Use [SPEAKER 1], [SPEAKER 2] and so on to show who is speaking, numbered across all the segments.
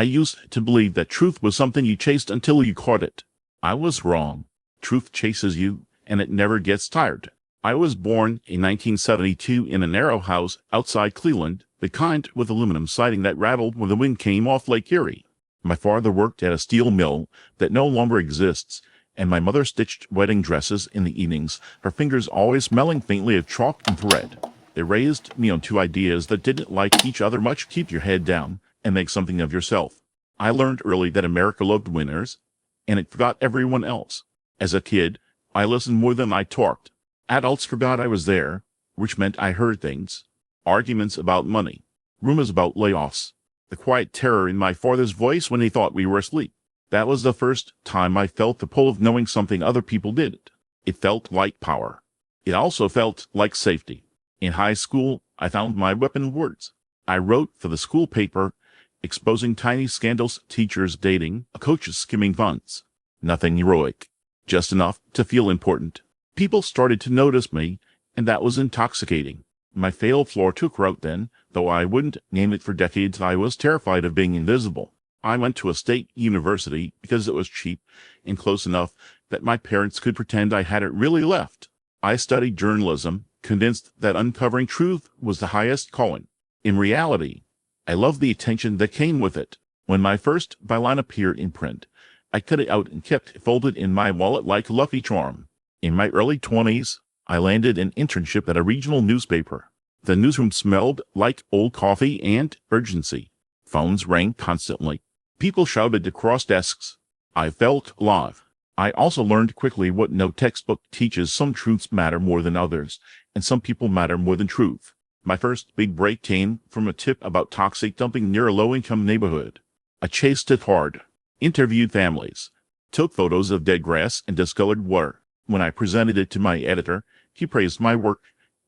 [SPEAKER 1] I used to believe that truth was something you chased until you caught it. I was wrong. Truth chases you, and it never gets tired. I was born in 1972 in a narrow house outside Cleveland, the kind with aluminum siding that rattled when the wind came off Lake Erie. My father worked at a steel mill that no longer exists, and my mother stitched wedding dresses in the evenings, her fingers always smelling faintly of chalk and thread. They raised me on two ideas that didn't like each other much: keep your head down and make something of yourself. I learned early that America loved winners, and it forgot everyone else. As a kid, I listened more than I talked. Adults forgot I was there, which meant I heard things. Arguments about money, rumors about layoffs, the quiet terror in my father's voice when he thought we were asleep. That was the first time I felt the pull of knowing something other people didn't. It felt like power. It also felt like safety. In high school, I found my weapon: words. I wrote for the school paper, exposing tiny scandals, teachers dating, coaches skimming funds. Nothing heroic, just enough to feel important. People started to notice me, and that was intoxicating. My fatal floor took root then, though I wouldn't name it for decades. I was terrified of being invisible. I went to a state university because it was cheap and close enough that my parents could pretend I hadn't really left. I studied journalism, convinced that uncovering truth was the highest calling. In reality, I loved the attention that came with it. When my first byline appeared in print, I cut it out and kept it folded in my wallet like a lucky charm. In my early 20s, I landed an internship at a regional newspaper. The newsroom smelled like old coffee and urgency. Phones rang constantly. People shouted across desks. I felt alive. I also learned quickly what no textbook teaches: some truths matter more than others, and some people matter more than truth. My first big break came from a tip about toxic dumping near a low-income neighborhood. I chased it hard, interviewed families, took photos of dead grass and discolored water. When I presented it to my editor, he praised my work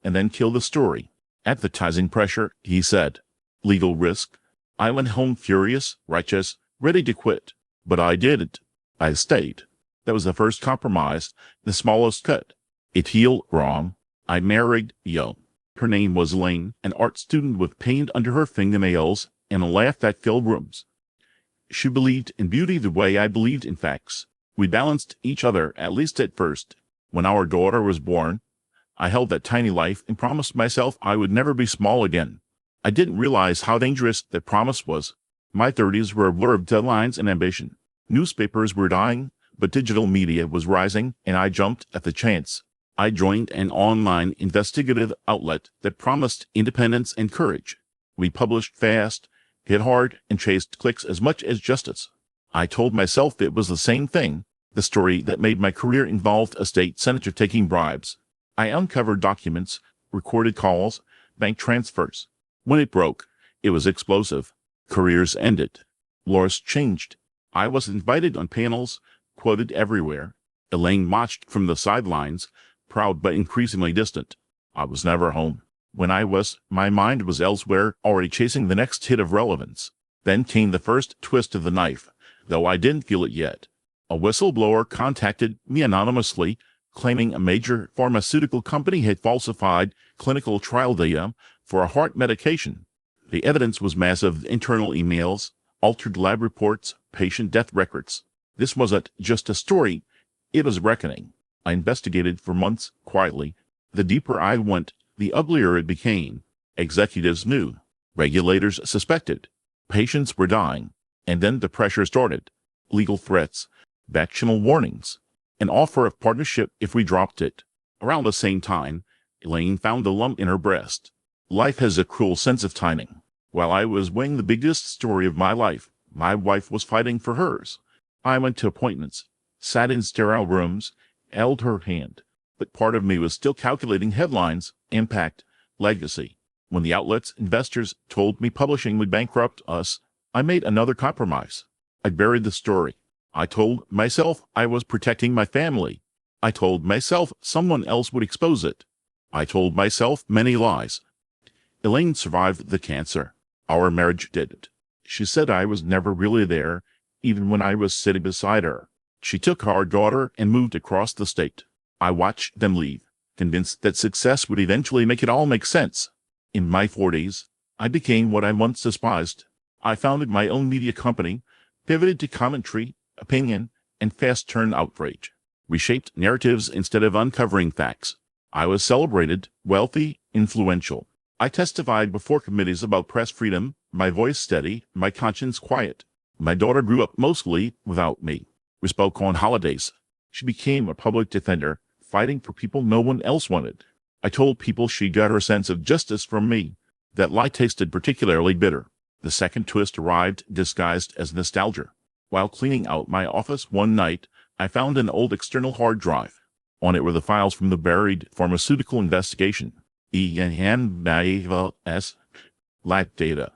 [SPEAKER 1] and then killed the story. Advertising pressure, he said. Legal risk. I went home furious, righteous, ready to quit. But I didn't. I stayed. That was the first compromise, the smallest cut. It healed wrong. I married young. Her name was Elaine, an art student with paint under her fingernails and a laugh that filled rooms. She believed in beauty the way I believed in facts. We balanced each other, at least at first. When our daughter was born, I held that tiny life and promised myself I would never be small again. I didn't realize how dangerous that promise was. My 30s were a blur of deadlines and ambition. Newspapers were dying, but digital media was rising, and I jumped at the chance. I joined an online investigative outlet that promised independence and courage. We published fast, hit hard, and chased clicks as much as justice. I told myself it was the same thing. The story that made my career involved a state senator taking bribes. I uncovered documents, recorded calls, bank transfers. When it broke, it was explosive. Careers ended. Laws changed. I was invited on panels, quoted everywhere. Elaine watched from the sidelines, proud but increasingly distant. I was never home. When I was, my mind was elsewhere, already chasing the next hit of relevance. Then came the first twist of the knife, though I didn't feel it yet. A whistleblower contacted me anonymously, claiming a major pharmaceutical company had falsified clinical trial data for a heart medication. The evidence was massive: internal emails, altered lab reports, patient death records. This wasn't just a story, it was reckoning. I investigated for months quietly. The deeper I went, the uglier it became. Executives knew. Regulators suspected. Patients were dying. And then the pressure started. Legal threats, factional warnings, an offer of partnership if we dropped it. Around the same time, Elaine found a lump in her breast. Life has a cruel sense of timing. While I was weighing the biggest story of my life, my wife was fighting for hers. I went to appointments, sat in sterile rooms, held her hand, but part of me was still calculating headlines, impact, legacy. When the outlet's investors told me publishing would bankrupt us, I made another compromise. I buried the story. I told myself I was protecting my family. I told myself someone else would expose it. I told myself many lies. Elaine survived the cancer. Our marriage didn't. She said I was never really there, even when I was sitting beside her. She took our daughter and moved across the state. I watched them leave, convinced that success would eventually make it all make sense. In my 40s, I became what I once despised. I founded my own media company, pivoted to commentary, opinion, and fast-turn outrage, reshaped narratives instead of uncovering facts. I was celebrated, wealthy, influential. I testified before committees about press freedom, my voice steady, my conscience quiet. My daughter grew up mostly without me. We spoke on holidays. She became a public defender, fighting for people no one else wanted. I told people she got her sense of justice from me. That lie tasted particularly bitter. The second twist arrived disguised as nostalgia. While cleaning out my office one night, I found an old external hard drive. On it were the files from the buried pharmaceutical investigation. ENNAVS lab data.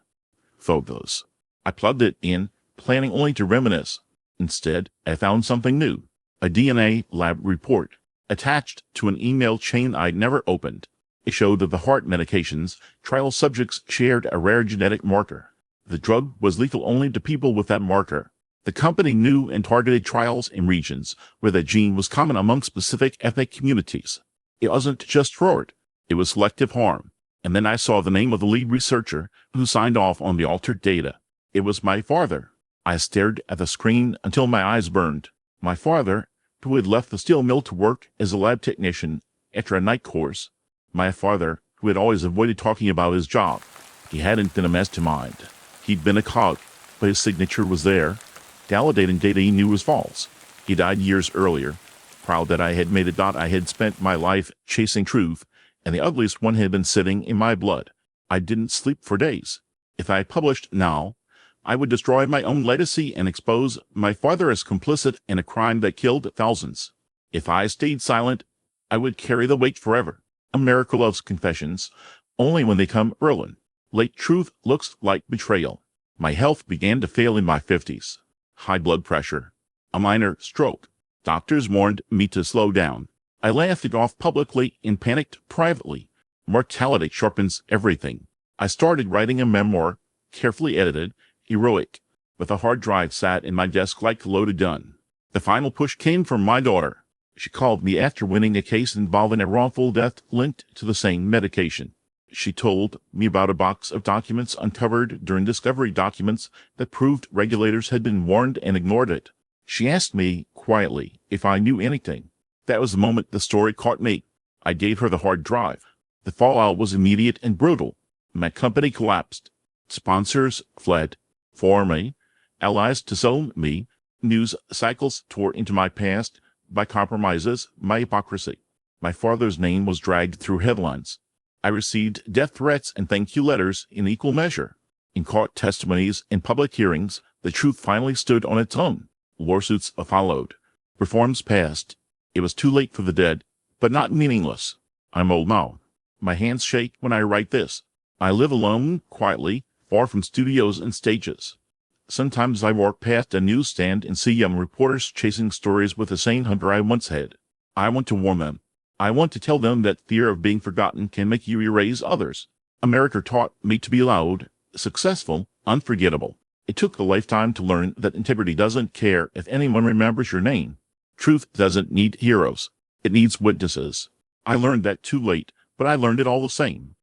[SPEAKER 1] Photos. I plugged it in, planning only to reminisce. Instead, I found something new. A DNA lab report, attached to an email chain I'd never opened. It showed that the heart medications trial subjects shared a rare genetic marker. The drug was lethal only to people with that marker. The company knew and targeted trials in regions where the gene was common among specific ethnic communities. It wasn't just fraud, it was selective harm. And then I saw the name of the lead researcher who signed off on the altered data. It was my father. I stared at the screen until my eyes burned. My father, who had left the steel mill to work as a lab technician after a night course. My father, who had always avoided talking about his job. He hadn't been a mastermind. He'd been a cog, but his signature was there, validating data he knew was false. He died years earlier, proud that I had made it. I had spent my life chasing truth, and the ugliest one had been sitting in my blood. I didn't sleep for days. If I published now, I would destroy my own legacy and expose my father as complicit in a crime that killed thousands. If I stayed silent, I would carry the weight forever. America loves confessions, only when they come early. Late truth looks like betrayal. My health began to fail in my 50s. High blood pressure. A minor stroke. Doctors warned me to slow down. I laughed it off publicly and panicked privately. Mortality sharpens everything. I started writing a memoir, carefully edited, heroic, with a hard drive sat in my desk like a loaded gun. The final push came from my daughter. She called me after winning a case involving a wrongful death linked to the same medication. She told me about a box of documents uncovered during discovery documents that proved regulators had been warned and ignored it. She asked me, quietly, if I knew anything. That was the moment the story caught me. I gave her the hard drive. The fallout was immediate and brutal. My company collapsed. Sponsors fled for me. Allies disowned me. News cycles tore into my past by compromises, my hypocrisy. My father's name was dragged through headlines. I received death threats and thank you letters in equal measure. In court testimonies and public hearings, the truth finally stood on its own. Lawsuits followed. Reforms passed. It was too late for the dead, but not meaningless. I'm old now. My hands shake when I write this. I live alone, quietly, far from studios and stages. Sometimes I walk past a newsstand and see young reporters chasing stories with the same hunger I once had. I want to warn them. I want to tell them that fear of being forgotten can make you erase others. America taught me to be loud, successful, unforgettable. It took a lifetime to learn that integrity doesn't care if anyone remembers your name. Truth doesn't need heroes. It needs witnesses. I learned that too late, but I learned it all the same.